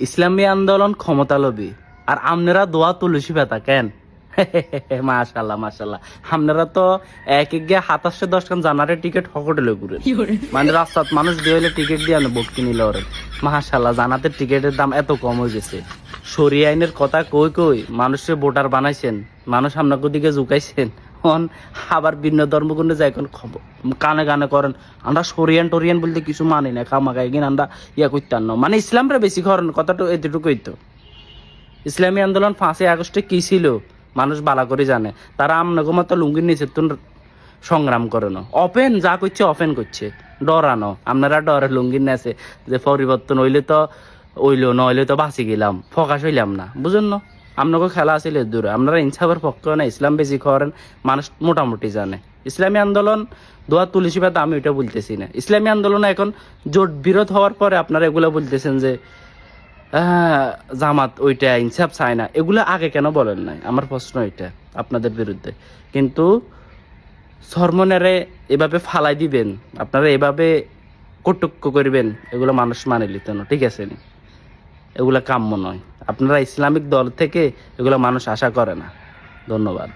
ইসলামী আন্দোলন ক্ষমতালোভী আর আপনারা দোয়া তুলসী পাতা কেন? মাশাল্লাহ মাশাল্লাহ, আপনারা তো এক এক গিয়ে 2710 জানারে টিকিট হকটেলে ঘুরেন, মানে রাস্তাত মানুষ দিয়ে হইলে টিকিট দিয়ে আপনি ভোট কিনিলে ওরেন। মাশাল্লাহ, জানাতে টিকিটের দাম এত কম হয়ে গেছে। সরিয়া আইনের কথা কই কই মানুষের ভোটার বানাইছেন, মানুষ আপনাকে দিকে ঝুঁকাইছেন। আবার ভিন্ন ধর্মগুণে যাই এখন কানে কানে করেন আমরা সরিয়ান টরিয়ান বলতে কিছু মানি না, খামাখাই কিনা আমরা ইয়া করতাম না, মানে ইসলামরা বেশি করেন, কথাটা এতটুকুই তো। ইসলামী আন্দোলন 5ই আগস্টে কি ছিল মানুষ বালা করে জানে। তারা আমনগো মতো লুঙ্গির নিচে তো সংগ্রাম করে না, ওপেন যা করছে ওপেন করছে, ডরানো। আপনারা ডরে লুঙ্গির নেছে যে পরিবর্তন হইলে তো হইলো, নইলে তো বাঁচি গেলাম, ফকাশ হইলাম না, বুঝুন না। আপনাকে খেলা আসলে দূরে, আপনারা ইনসাফের পক্ষে না, ইসলাম বেশি করেন, মানুষ মোটামুটি জানে। ইসলামী আন্দোলন দোয়া তুলসী পাতা, আমি ওইটা বলতেছি না। ইসলামী আন্দোলন এখন জোট বিরোধ হওয়ার পরে আপনারা এগুলো বলতেছেন যে জামাত ওইটা ইনসাফ চায় না, এগুলো আগে কেন বলেন নাই? আমার প্রশ্ন এটা আপনাদের বিরুদ্ধে। কিন্তু সরমনেরে এভাবে ফালাই দিবেন, আপনারা এভাবে কটুক্য করবেন, এগুলো মানুষ মানে নিত না, ঠিক আছে নি? এগুলো কাম্য নয়। আপনারা ইসলামিক দল থেকে এগুলো মানুষ আশা করে না। ধন্যবাদ।